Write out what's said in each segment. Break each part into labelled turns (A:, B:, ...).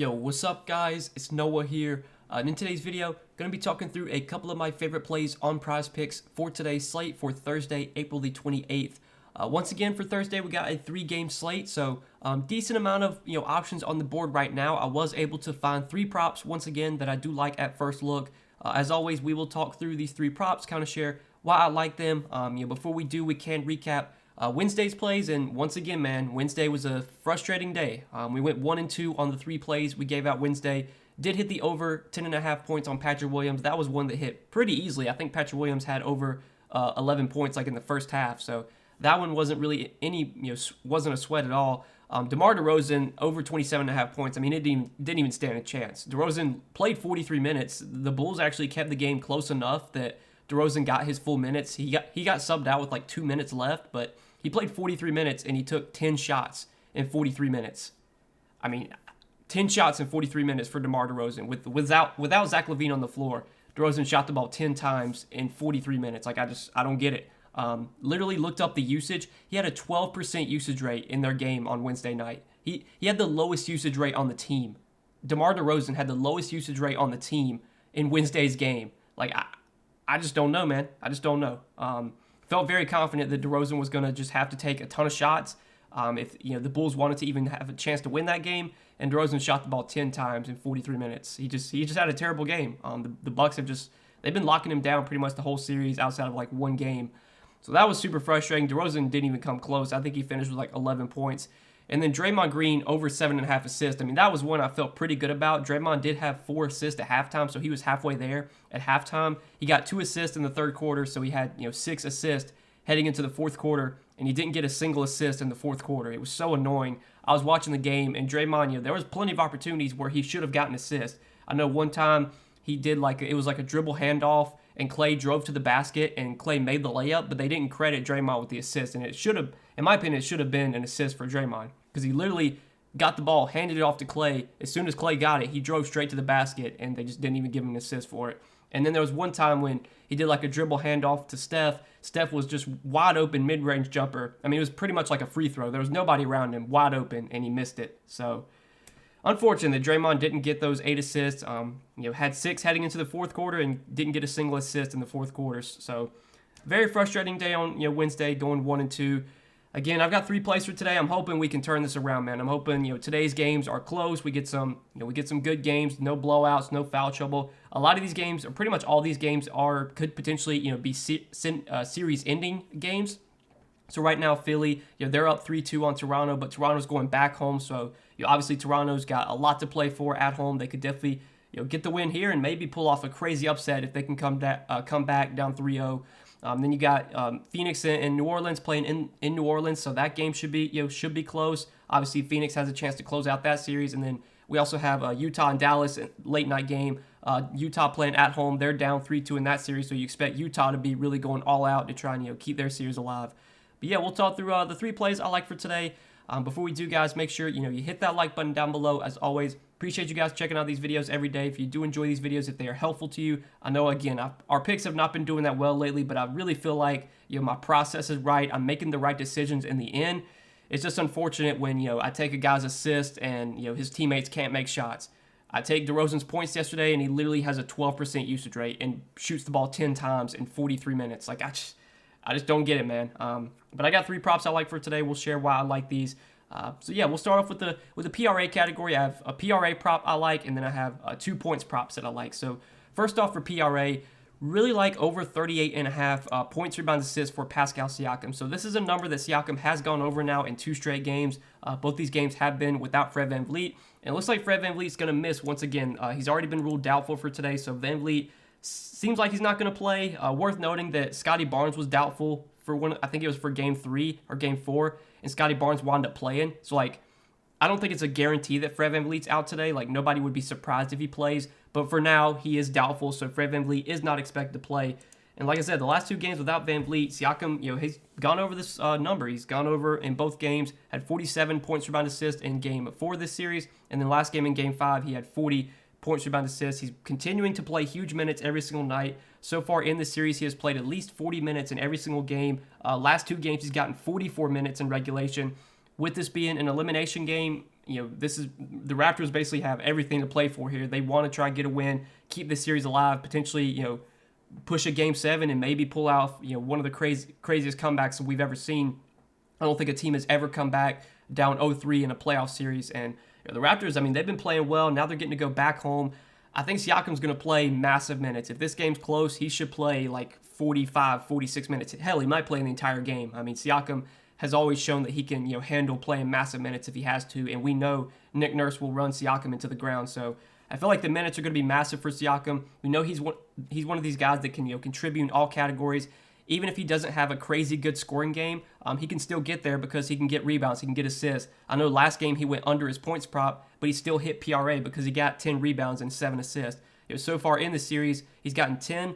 A: Yo, what's up guys? It's Noah here. And in today's video, going to be talking through a couple of my favorite plays on Prizepicks for today's slate for Thursday, April the 28th. Once again, for Thursday, we got a 3-game slate, so decent amount of options on the board right now. I was able to find 3 props once again that I do like at first look. As always, we will talk through these 3 props, kind of share why I like them. Before we do, we can recap Wednesday's plays, and once again, man, Wednesday was a frustrating day. We went 1 and 2 on the 3 plays we gave out Wednesday. Did hit the over 10.5 points on Patrick Williams. That was one that hit pretty easily. I think Patrick Williams had over 11 points like in the first half, so that one wasn't really wasn't a sweat at all. DeMar DeRozan over 27.5 points. I mean, it didn't even stand a chance. DeRozan played 43 minutes. The Bulls actually kept the game close enough that DeRozan got his full minutes. He got subbed out with like 2 minutes left, but he played 43 minutes and he took 10 shots in 43 minutes. I mean, 10 shots in 43 minutes for DeMar DeRozan. Without Zach LaVine on the floor, DeRozan shot the ball 10 times in 43 minutes. Like, I don't get it. Literally looked up the usage. He had a 12% usage rate in their game on Wednesday night. He had the lowest usage rate on the team. DeMar DeRozan had the lowest usage rate on the team in Wednesday's game. Like, I just don't know, man. I just don't know. Felt very confident that DeRozan was going to just have to take a ton of shots if the Bulls wanted to even have a chance to win that game. And DeRozan shot the ball 10 times in 43 minutes. He just had a terrible game. The Bucks they've been locking him down pretty much the whole series outside of like one game. So that was super frustrating. DeRozan didn't even come close. I think he finished with like 11 points. And then Draymond Green over 7.5 assists. I mean, that was one I felt pretty good about. Draymond did have 4 assists at halftime, so he was halfway there at halftime. He got 2 assists in the third quarter, so he had 6 assists heading into the fourth quarter, and he didn't get a single assist in the fourth quarter. It was so annoying. I was watching the game, and Draymond, there was plenty of opportunities where he should have gotten assists. I know one time he did it was like a dribble handoff, and Clay drove to the basket, and Clay made the layup, but they didn't credit Draymond with the assist, and it should have, in my opinion, it should have been an assist for Draymond, because he literally got the ball, handed it off to Clay. As soon as Clay got it, he drove straight to the basket, and they just didn't even give him an assist for it. And then there was one time when he did like a dribble handoff to Steph. Steph was just wide open mid-range jumper. I mean, it was pretty much like a free throw. There was nobody around him, wide open, and he missed it. So unfortunate that Draymond didn't get those 8 assists. Had 6 heading into the fourth quarter and didn't get a single assist in the fourth quarter. So very frustrating day on Wednesday, going 1 and 2. Again, I've got 3 plays for today. I'm hoping we can turn this around, man. I'm hoping today's games are close. We get some good games, no blowouts, no foul trouble. A lot of these games, or pretty much all these games, could potentially be series-ending games. So right now, Philly, they're up 3-2 on Toronto, but Toronto's going back home. So obviously Toronto's got a lot to play for at home. They could definitely get the win here and maybe pull off a crazy upset if they can come back down 3-0. Then you got Phoenix and New Orleans playing in New Orleans, so that game should be close. Obviously, Phoenix has a chance to close out that series, and then we also have Utah and Dallas late night game. Utah playing at home, they're down 3-2 in that series, so you expect Utah to be really going all out to try and keep their series alive. But yeah, we'll talk through the 3 plays I like for today. Before we do, guys, make sure you hit that like button down below. As always, appreciate you guys checking out these videos every day. If you do enjoy these videos, if they are helpful to you, I know again our picks have not been doing that well lately, but I really feel like my process is right. I'm making the right decisions in the end. It's just unfortunate when I take a guy's assist and his teammates can't make shots. I take DeRozan's points yesterday, and he literally has a 12% usage rate and shoots the ball 10 times in 43 minutes. Like I just don't get it, man. But I got 3 props I like for today. We'll share why I like these. So yeah, we'll start off with the PRA category. I have a PRA prop I like, and then I have 2 points props that I like. So first off, for PRA, really like over 38.5 points, rebounds, assists for Pascal Siakam. So this is a number that Siakam has gone over now in 2 straight games. Both these games have been without Fred VanVleet. And it looks like Fred VanVleet's going to miss once again. He's already been ruled doubtful for today, so VanVleet seems like he's not going to play. Worth noting that Scotty Barnes was doubtful for I think it was for Game 3 or Game 4, and Scotty Barnes wound up playing. So, I don't think it's a guarantee that Fred VanVleet's out today. Nobody would be surprised if he plays. But for now, he is doubtful, so Fred VanVleet is not expected to play. And like I said, the last 2 games without VanVleet, Siakam, he's gone over this number. He's gone over in both games, had 47 points, rebound, assist in Game 4 of this series. And then last game in Game 5, he had 40 points, rebound, assists. He's continuing to play huge minutes every single night. So far in this series, he has played at least 40 minutes in every single game. Last 2 games, he's gotten 44 minutes in regulation. With this being an elimination game, this is the Raptors basically have everything to play for here. They want to try and get a win, keep this series alive, potentially, push a game 7 and maybe pull out, one of the craziest comebacks we've ever seen. I don't think a team has ever come back down 0-3 in a playoff series. And the Raptors, I mean, they've been playing well. Now they're getting to go back home. I think Siakam's going to play massive minutes. If this game's close, he should play like 45, 46 minutes. Hell, he might play the entire game. I mean, Siakam has always shown that he can, handle playing massive minutes if he has to. And we know Nick Nurse will run Siakam into the ground. So I feel like the minutes are going to be massive for Siakam. We know he's one of these guys that can, contribute in all categories. Even if he doesn't have a crazy good scoring game, he can still get there because he can get rebounds, he can get assists. I know last game he went under his points prop, but he still hit PRA because he got 10 rebounds and 7 assists. So far in the series, he's gotten 10,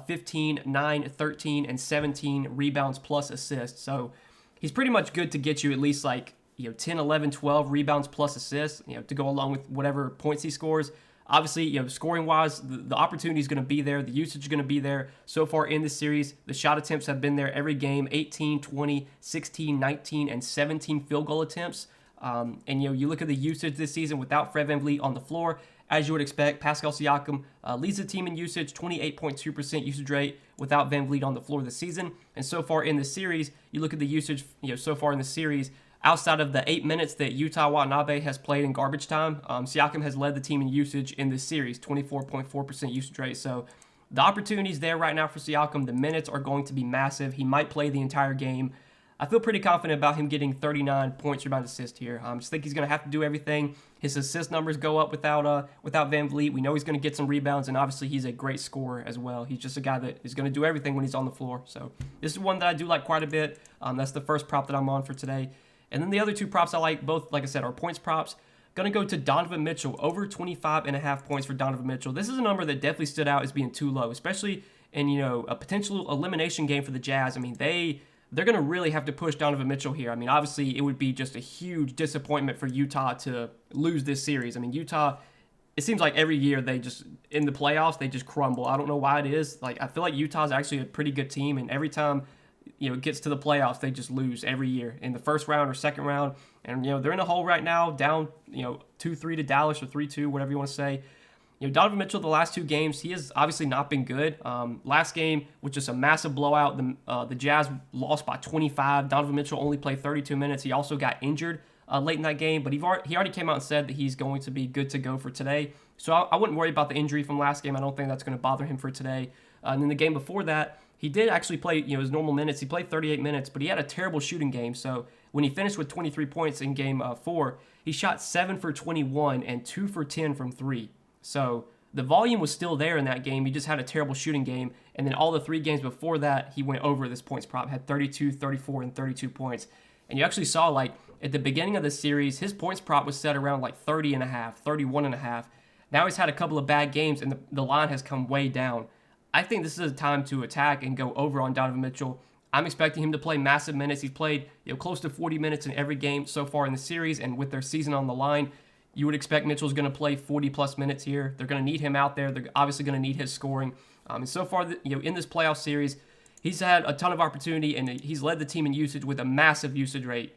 A: 15, 9, 13, and 17 rebounds plus assists. So he's pretty much good to get you at least like 10, 11, 12 rebounds plus assists, to go along with whatever points he scores. Obviously, scoring-wise, the opportunity is going to be there. The usage is going to be there. So far in this series, the shot attempts have been there every game, 18, 20, 16, 19, and 17 field goal attempts. And, you look at the usage this season without Fred VanVleet on the floor. As you would expect, Pascal Siakam leads the team in usage, 28.2% usage rate without VanVleet on the floor this season. And so far in the series, you look at the usage, so far in the series, outside of the 8 minutes that Utah Watanabe has played in garbage time, Siakam has led the team in usage in this series, 24.4% usage rate. So the opportunity's there right now for Siakam. The minutes are going to be massive. He might play the entire game. I feel pretty confident about him getting 39 points, rebound, assist here. I just think he's going to have to do everything. His assist numbers go up without VanVleet. We know he's going to get some rebounds, and obviously he's a great scorer as well. He's just a guy that is going to do everything when he's on the floor. So this is one that I do like quite a bit. That's the first prop that I'm on for today. And then the other two props I like, both, like I said, are points props. Going to go to Donovan Mitchell, over 25.5 points for Donovan Mitchell. This is a number that definitely stood out as being too low, especially in, a potential elimination game for the Jazz. I mean, they're going to really have to push Donovan Mitchell here. I mean, obviously, it would be just a huge disappointment for Utah to lose this series. I mean, Utah, it seems like every year they just, in the playoffs, they just crumble. I don't know why it is. Like, I feel like Utah's actually a pretty good team, and every time it gets to the playoffs, they just lose every year in the first round or second round. And, they're in a hole right now, down, 2-3 to Dallas or 3-2, whatever you want to say. Donovan Mitchell, the last 2 games, he has obviously not been good. Last game was just a massive blowout. The Jazz lost by 25. Donovan Mitchell only played 32 minutes. He also got injured late in that game, but he already came out and said that he's going to be good to go for today. So I wouldn't worry about the injury from last game. I don't think that's going to bother him for today. And then the game before that, he did actually play, his normal minutes. He played 38 minutes, but he had a terrible shooting game. So when he finished with 23 points in game 4, he shot 7 for 21 and 2 for 10 from 3. So the volume was still there in that game. He just had a terrible shooting game. And then all the 3 games before that, he went over this points prop, had 32, 34, and 32 points. And you actually saw, like, at the beginning of the series, his points prop was set around like 30.5, 31.5. Now he's had a couple of bad games, and the line has come way down. I think this is a time to attack and go over on Donovan Mitchell. I'm expecting him to play massive minutes. He's played close to 40 minutes in every game so far in the series, and with their season on the line, you would expect Mitchell's going to play 40-plus minutes here. They're going to need him out there. They're obviously going to need his scoring. And so far, in this playoff series, he's had a ton of opportunity, and he's led the team in usage with a massive usage rate.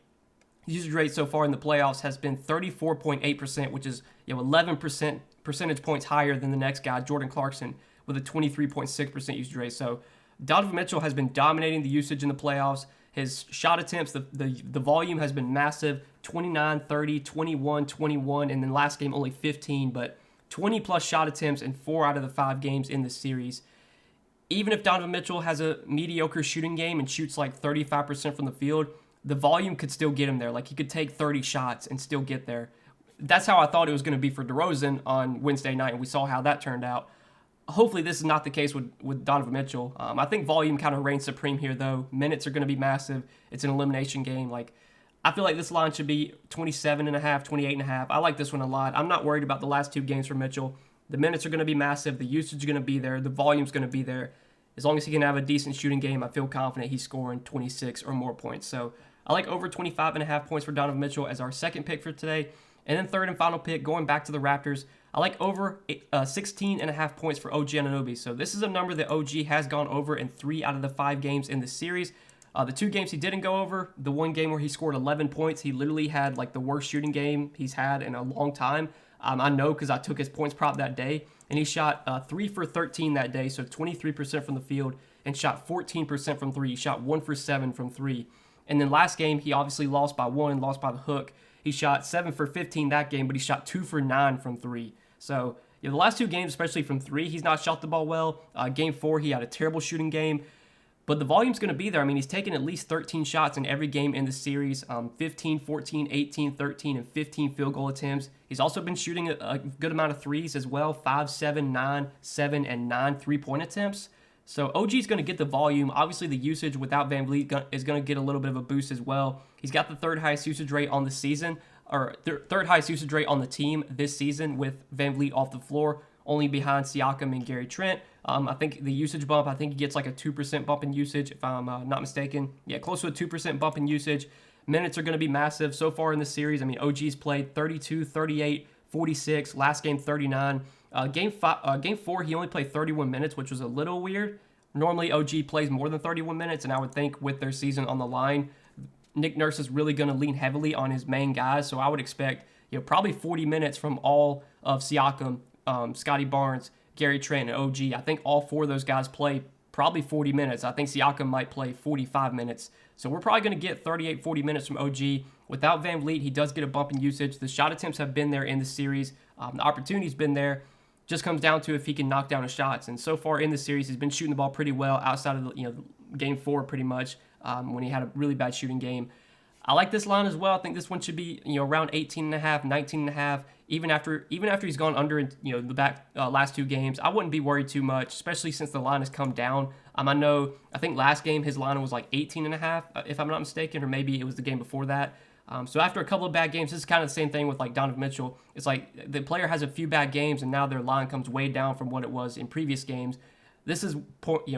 A: His usage rate so far in the playoffs has been 34.8%, which is 11 percentage points higher than the next guy, Jordan Clarkson, with a 23.6% usage rate. So Donovan Mitchell has been dominating the usage in the playoffs. His shot attempts, the volume has been massive, 29, 30, 21, 21, and then last game only 15, but 20-plus shot attempts in 4 out of the 5 games in the series. Even if Donovan Mitchell has a mediocre shooting game and shoots like 35% from the field, the volume could still get him there. Like, he could take 30 shots and still get there. That's how I thought it was going to be for DeRozan on Wednesday night, and we saw how that turned out. Hopefully this is not the case with Donovan Mitchell. I think volume kind of reigns supreme here, though. Minutes are going to be massive. It's an elimination game. Like, I feel like this line should be 27.5, 28.5. I like this one a lot. I'm not worried about the last 2 games for Mitchell. The minutes are going to be massive. The usage is going to be there. The volume's going to be there. As long as he can have a decent shooting game, I feel confident he's scoring 26 or more points. So I like over 25.5 points for Donovan Mitchell as our second pick for today. And then third and final pick, going back to the Raptors, I like over 16.5 points for OG Anunoby. So this is a number that OG has gone over in 3 out of the 5 games in the series. The 2 games he didn't go over, the 1 game where he scored 11 points, he literally had like the worst shooting game he's had in a long time. I know because I took his points prop that day, and he shot 3 for 13 that day, so 23% from the field, and shot 14% from 3. He shot 1 for 7 from 3. And then last game, he obviously lost by 1 and lost by the hook. He shot 7 for 15 that game, but he shot 2 for 9 from 3. So the last 2 games, especially from 3, he's not shot the ball well. Game 4, he had a terrible shooting game. But the volume's going to be there. I mean, he's taken at least 13 shots in every game in the series, 15, 14, 18, 13, and 15 field goal attempts. He's also been shooting a good amount of threes as well, 5, 7, 9, 7, and 9 three-point attempts. So OG's going to get the volume. Obviously, the usage without VanVleet is going to get a little bit of a boost as well. He's got the 3rd highest usage rate on the season, or 3rd highest usage rate on the team this season with VanVleet off the floor, only behind Siakam and Gary Trent. I think the usage bump, I think he gets like a 2% bump in usage, if I'm not mistaken. Yeah, close to a 2% bump in usage. Minutes are going to be massive. So far in the series, I mean, OG's played 32, 38, 46, last game 39. Game 4, he only played 31 minutes, which was a little weird. Normally, OG plays more than 31 minutes, and I would think with their season on the line, Nick Nurse is really going to lean heavily on his main guys, so I would expect probably 40 minutes from all of Siakam, Scotty Barnes, Gary Trent, and OG. I think all 4 of those guys play probably 40 minutes. I think Siakam might play 45 minutes. So we're probably going to get 38, 40 minutes from OG. Without VanVleet, he does get a bump in usage. The shot attempts have been there in the series. The opportunity's been there. Just comes down to if he can knock down his shots. And so far in the series, he's been shooting the ball pretty well outside of game 4 pretty much when he had a really bad shooting game. I like this line as well. I think this one should be around 18.5, 19.5. Even after he's gone under the last 2 games, I wouldn't be worried too much, especially since the line has come down. I think last game his line was like 18.5, if I'm not mistaken, or maybe it was the game before that. So after a couple of bad games, this is kind of the same thing with like Donovan Mitchell. It's like the player has a few bad games, and now their line comes way down from what it was in previous games. This is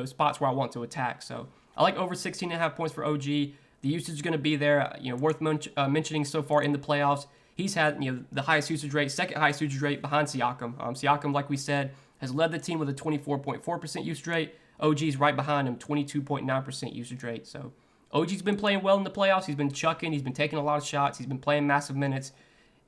A: spots where I want to attack. So I like over 16.5 points for OG. The usage is going to be there. Worth mentioning so far in the playoffs, he's had the highest usage rate, 2nd highest usage rate behind Siakam. Siakam, like we said, has led the team with a 24.4% usage rate. OG's right behind him, 22.9% usage rate. So OG's been playing well in the playoffs. He's been chucking. He's been taking a lot of shots. He's been playing massive minutes.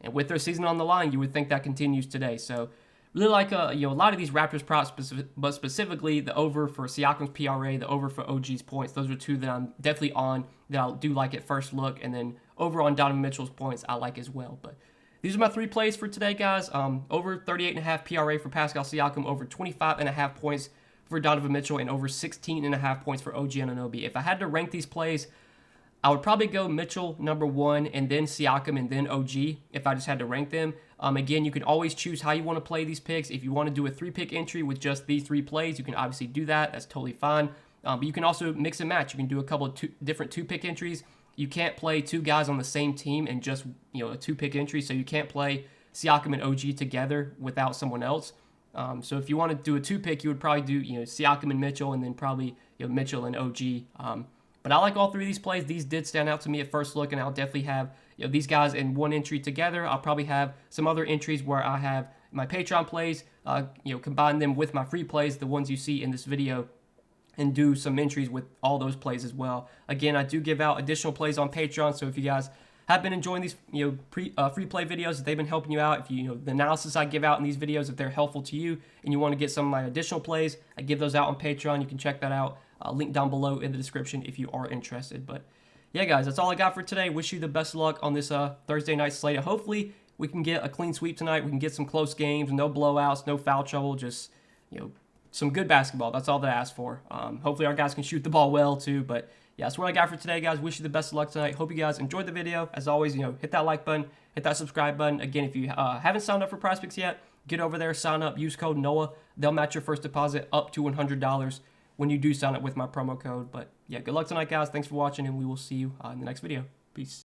A: And with their season on the line, you would think that continues today. So really like a lot of these Raptors props, but specifically the over for Siakam's PRA, the over for OG's points. Those are 2 that I'm definitely on that I do like at first look. And then over on Donovan Mitchell's points, I like as well. But these are my 3 plays for today, guys. Over 38.5 PRA for Pascal Siakam, over 25.5 points for Donovan Mitchell, and over 16.5 points for OG Anunoby. If I had to rank these plays, I would probably go Mitchell number 1, and then Siakam, and then OG if I just had to rank them. Again, you can always choose how you want to play these picks. If you want to do a 3-pick entry with just these 3 plays, you can obviously do that. That's totally fine. But you can also mix and match. You can do a couple of different 2-pick entries. You can't play 2 guys on the same team and just a 2-pick entry, so you can't play Siakam and OG together without someone else. So if you want to do a 2-pick, you would probably do Siakam and Mitchell, and then probably Mitchell and OG. But I like all 3 of these plays. These did stand out to me at first look, and I'll definitely have these guys in one entry together. I'll probably have some other entries where I have my Patreon plays, combine them with my free plays, the ones you see in this video, and do some entries with all those plays as well. Again, I do give out additional plays on Patreon, so if you guys have been enjoying these free play videos, if they've been helping you out, if the analysis I give out in these videos, if they're helpful to you and you want to get some of my additional plays, I give those out on Patreon. You can check that out. Link down below in the description if you are interested. But yeah, guys, that's all I got for today. Wish you the best of luck on this Thursday night slate. Hopefully we can get a clean sweep tonight. We can get some close games, no blowouts, no foul trouble, just some good basketball. That's all that I ask for. Hopefully our guys can shoot the ball well too. But yeah, that's what I got for today, guys. Wish you the best of luck tonight. Hope you guys enjoyed the video. As always, hit that like button, hit that subscribe button. Again, if you haven't signed up for Prizepicks yet, get over there, sign up, use code NOAH. They'll match your first deposit up to $100 when you do sign up with my promo code. But yeah, good luck tonight, guys. Thanks for watching, and we will see you in the next video. Peace.